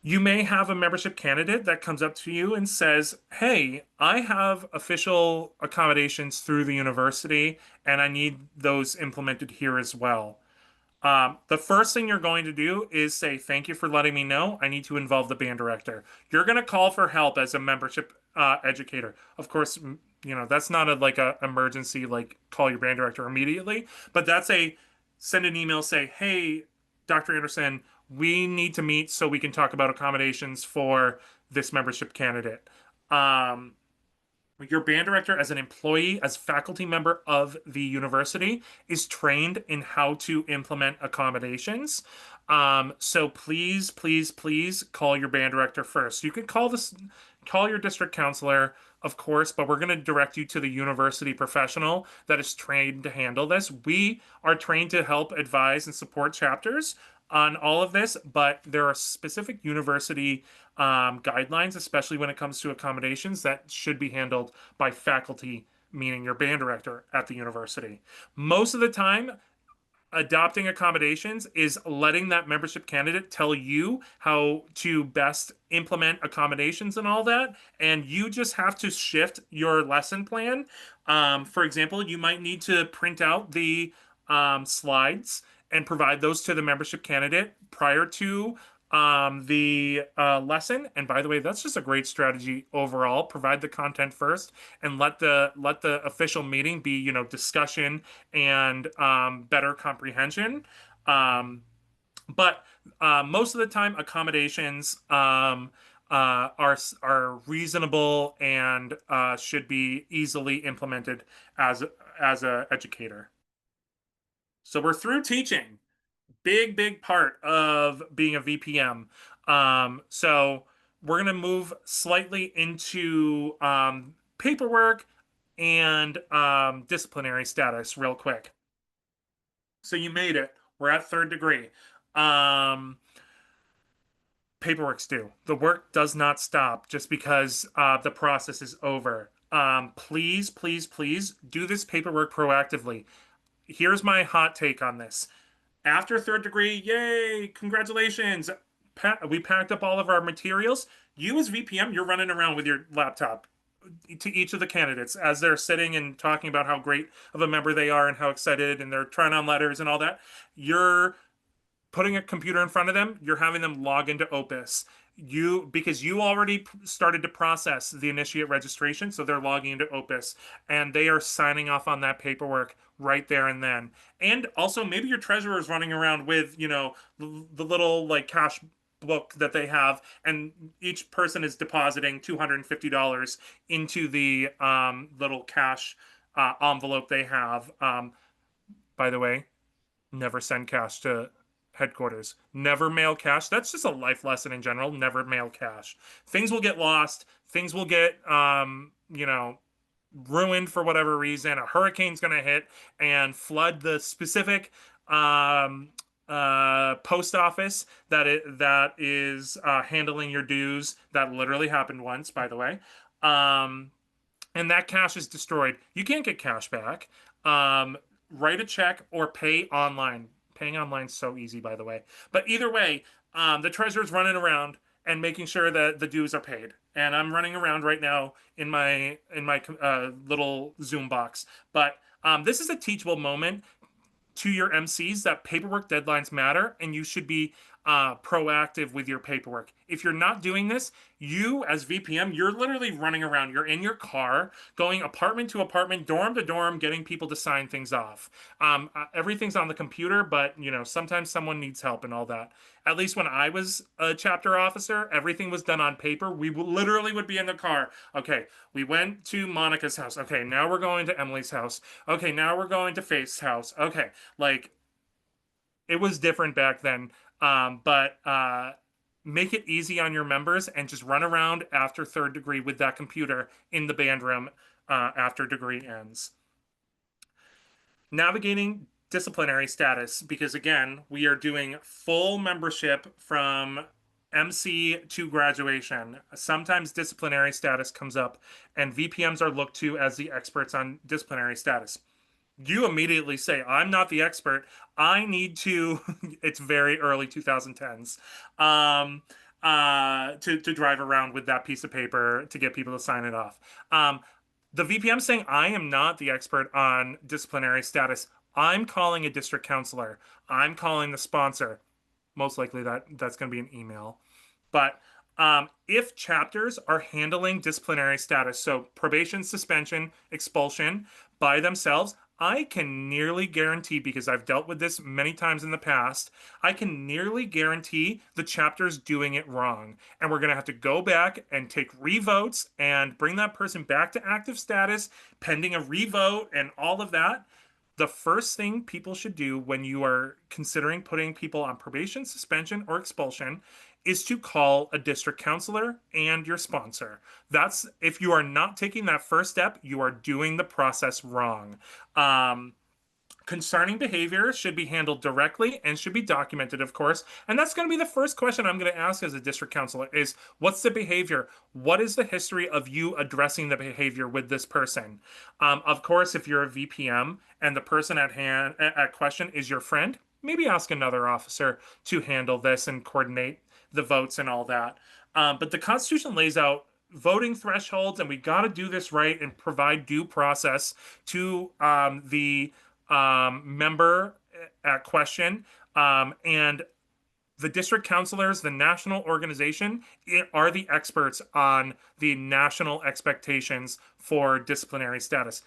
You may have a membership candidate that comes up to you and says, "Hey, I have official accommodations through the university and I need those implemented here as well." The first thing you're going to do is say, "Thank you for letting me know. I need to involve the band director." You're going to call for help as a membership educator. Of course, that's not a like a emergency, like call your band director immediately, but that's a send an email, say, "Hey, Dr. Anderson, we need to meet so we can talk about accommodations for this membership candidate." Um, your band director, as an employee, as faculty member of the university, is trained in how to implement accommodations. So please, please, please call your band director first. You could call your district counselor, of course, but we're going to direct you to the university professional that is trained to handle this. We are trained to help advise and support chapters on all of this, but there are specific university guidelines, especially when it comes to accommodations, that should be handled by faculty, meaning your band director at the university. Most of the time, adopting accommodations is letting that membership candidate tell you how to best implement accommodations and all that. And you just have to shift your lesson plan. For example, you might need to print out the slides and provide those to the membership candidate prior to the lesson. And by the way, that's just a great strategy overall. Provide the content first and let the official meeting be, discussion and better comprehension. Um, but most of the time, accommodations are reasonable and should be easily implemented as a educator. So we're through teaching. Big part of being a VPM. So we're gonna move slightly into paperwork and disciplinary status real quick. So you made it. We're at third degree. Um, Paperwork's due. The work does not stop just because the process is over. Please, please, please do this paperwork proactively. Here's my hot take on this. After third degree, yay, congratulations. We packed up all of our materials. You, as VPM, you're running around with your laptop to each of the candidates as they're sitting and talking about how great of a member they are and how excited, and they're trying on letters and all that. You're putting a computer in front of them, you're having them log into Opus. Because you already started to process the initiate registration, so they're logging into Opus and they are signing off on that paperwork right there and then. And also, maybe your treasurer is running around with, the little like cash book that they have, and each person is depositing $250 into the little cash envelope they have. By the way, never send cash to headquarters. Never mail cash. That's just a life lesson in general. Never mail cash. Things will get lost. Things will get, ruined for whatever reason. A hurricane's going to hit and flood the specific um, post office that is handling your dues. That literally happened once, by the way. Um, and that cash is destroyed. You can't get cash back. Um, Write a check or pay online. Paying online is so easy, by the way. But either way, the treasurer's running around and making sure that the dues are paid. And I'm running around right now in my little Zoom box. But this is a teachable moment to your MCs that paperwork deadlines matter and you should be proactive with your paperwork. If you're not doing this, you as VPM, you're literally running around. You're in your car, going apartment to apartment, dorm to dorm, getting people to sign things off. Everything's on the computer, but sometimes someone needs help and all that. At least when I was a chapter officer, everything was done on paper. We literally would be in the car. Okay, we went to Monica's house. Okay, now we're going to Emily's house. Okay, now we're going to Faith's house. Okay, like it was different back then. But make it easy on your members and just run around after third degree with that computer in the band room after degree ends. Navigating disciplinary status, because again, we are doing full membership from MC to graduation. Sometimes disciplinary status comes up, and VPMs are looked to as the experts on disciplinary status. You immediately say, I'm not the expert. I need to, it's very early 2010s. to drive around with that piece of paper to get people to sign it off. Um, the VPM saying I am not the expert on disciplinary status. I'm calling a district counselor. I'm calling the sponsor. Most likely that's going to be an email. But if chapters are handling disciplinary status, so probation, suspension, expulsion by themselves, I can nearly guarantee, because I've dealt with this many times in the past, I can nearly guarantee the chapter's doing it wrong. And we're going to have to go back and take revotes and bring that person back to active status pending a revote and all of that. The first thing people should do when you are considering putting people on probation, suspension, or expulsion is to call a district counselor and your sponsor. That's if you are not taking that first step, you are doing the process wrong. Um, Concerning behavior should be handled directly and should be documented, of course. And that's going to be the first question I'm going to ask as a district counselor is what's the behavior? What is the history of you addressing the behavior with this person? Of course, if you're a VPM and the person at hand at question is your friend, maybe ask another officer to handle this and coordinate the votes and all that. But the Constitution lays out voting thresholds, and we got to do this right and provide due process to the member at question. And the district counselors, the national organization, are the experts on the national expectations for disciplinary status.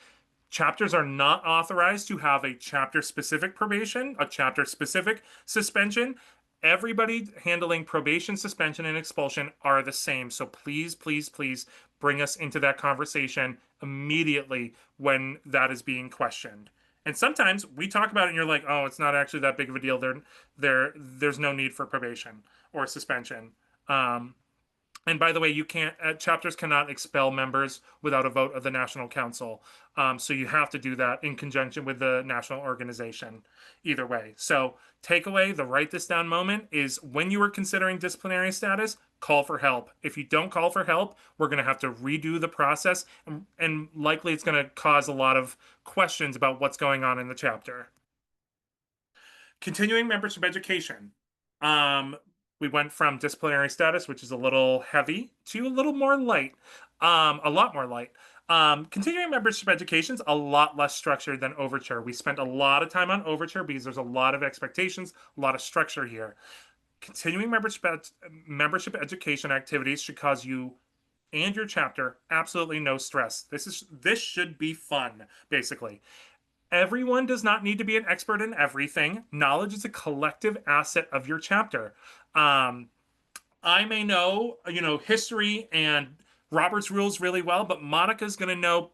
Chapters are not authorized to have a chapter specific probation, a chapter specific suspension. Everybody handling probation, suspension, and expulsion are the same. So please, please, please bring us into that conversation immediately when that is being questioned. And sometimes we talk about it and you're like, oh, it's not actually that big of a deal. There's no need for probation or suspension. Um, and by the way, you can't chapters cannot expel members without a vote of the national council. So you have to do that in conjunction with the national organization. Either way. So takeaway, the write this down moment is when you are considering disciplinary status, call for help. If you don't call for help, we're going to have to redo the process, and likely it's going to cause a lot of questions about what's going on in the chapter. Continuing membership education. Um, we went from disciplinary status, which is a little heavy, to a little more light, a lot more light. Continuing membership education is a lot less structured than Overture. We spent a lot of time on Overture because there's a lot of expectations, a lot of structure here. Continuing membership education activities should cause you and your chapter absolutely no stress. This should be fun, basically. Everyone does not need to be an expert in everything. Knowledge is a collective asset of your chapter. Um, I may know, history and Robert's rules really well, but Monica's going to know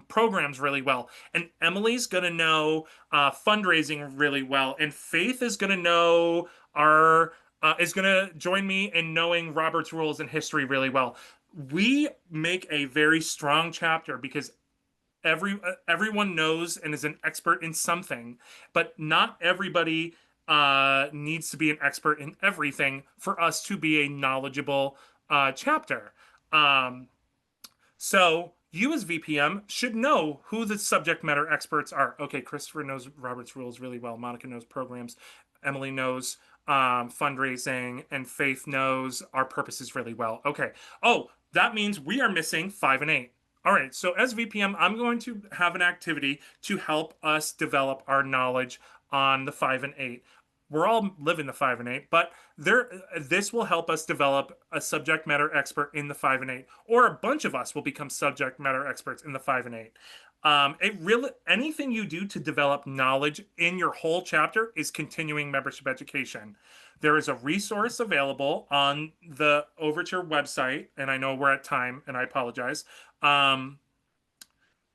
programs really well, and Emily's going to know fundraising really well, and Faith is going to know our is going to join me in knowing Robert's rules and history really well. We make a very strong chapter because everyone knows and is an expert in something, but not everybody needs to be an expert in everything for us to be a knowledgeable chapter. Um, so you as VPM should know who the subject matter experts are. Okay, Christopher knows Robert's rules really well. Monica knows programs. Emily knows fundraising, and Faith knows our purposes really well. Okay. Oh, that means we are missing 5 and 8. All right. So as VPM, I'm going to have an activity to help us develop our knowledge on the 5 and 8. We're all living the 5 and 8, but this will help us develop a subject matter expert in the 5 and 8, or a bunch of us will become subject matter experts in the 5 and 8. It really anything you do to develop knowledge in your whole chapter is continuing membership education. There is a resource available on the Overture website, and I know we're at time, and I apologize. Um,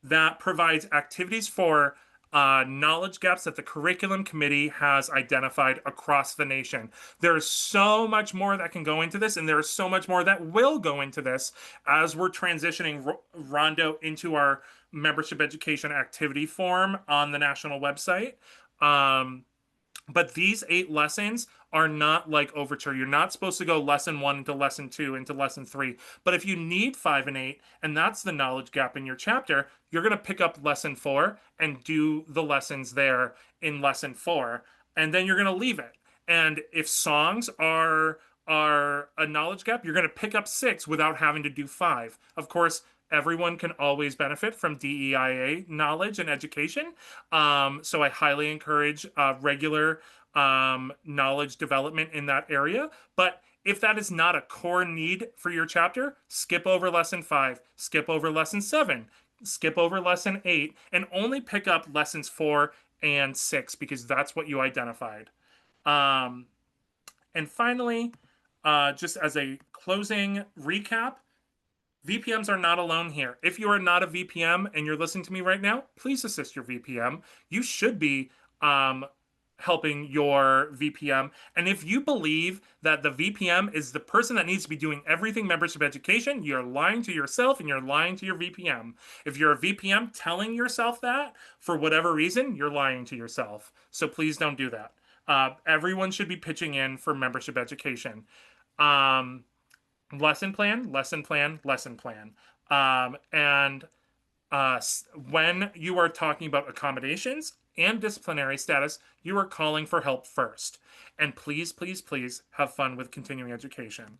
that provides activities for knowledge gaps that the curriculum committee has identified across the nation. There is so much more that can go into this, and there is so much more that will go into this as we're transitioning Rondo into our membership education activity form on the national website. But these 8 lessons are not like Overture. You're not supposed to go lesson 1 into lesson 2 into lesson 3. But if you need 5 and 8, and that's the knowledge gap in your chapter, you're going to pick up lesson 4 and do the lessons there in lesson 4. And then you're going to leave it. And if songs are are a knowledge gap, you're going to pick up six without having to do five. Of course, everyone can always benefit from DEIA knowledge and education. So I highly encourage regular knowledge development in that area. But if that is not a core need for your chapter, skip over lesson five, skip over lesson seven, skip over lesson eight, and only pick up lessons four and six because that's what you identified. Um, and finally, just as a closing recap, VPMs are not alone here. If you are not a VPM and you're listening to me right now, please assist your VPM. You should be um, helping your VPM. And if you believe that the VPM is the person that needs to be doing everything membership education, you're lying to yourself and you're lying to your VPM. If you're a VPM telling yourself that for whatever reason, you're lying to yourself. So please don't do that. Everyone should be pitching in for membership education. Um, Lesson plan, lesson plan, lesson plan. And when you are talking about accommodations and disciplinary status, you are calling for help first. And please, please, please have fun with continuing education.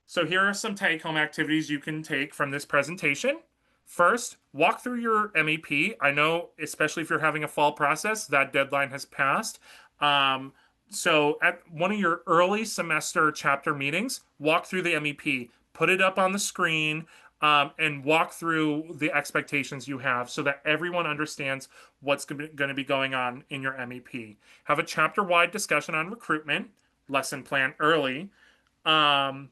So here are some take-home activities you can take from this presentation. First, walk through your MEP. I know, especially if you're having a fall process, that deadline has passed. Um, so at one of your early semester chapter meetings, walk through the MEP, put it up on the screen, and walk through the expectations you have so that everyone understands what's going to be going on in your MEP. Have a chapter-wide discussion on recruitment, lesson plan early. Um,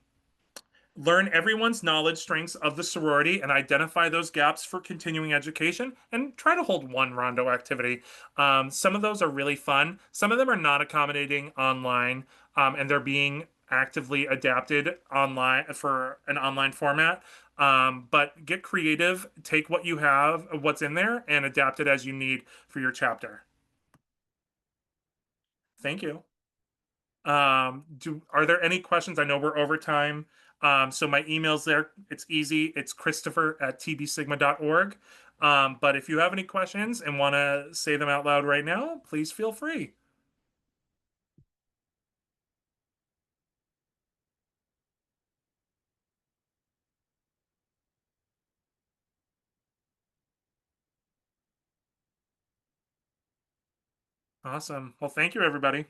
Learn everyone's knowledge strengths of the sorority and identify those gaps for continuing education and try to hold one rondo activity. Some of those are really fun. Some of them are not accommodating online, and they're being actively adapted online for an online format. But get creative, take what you have, what's in there, and adapt it as you need for your chapter. Thank you. Are there any questions? I know we're over time. So my email's there. It's easy. It's Christopher@tbsigma.org. But if you have any questions and want to say them out loud right now, please feel free. Awesome. Well, thank you, everybody.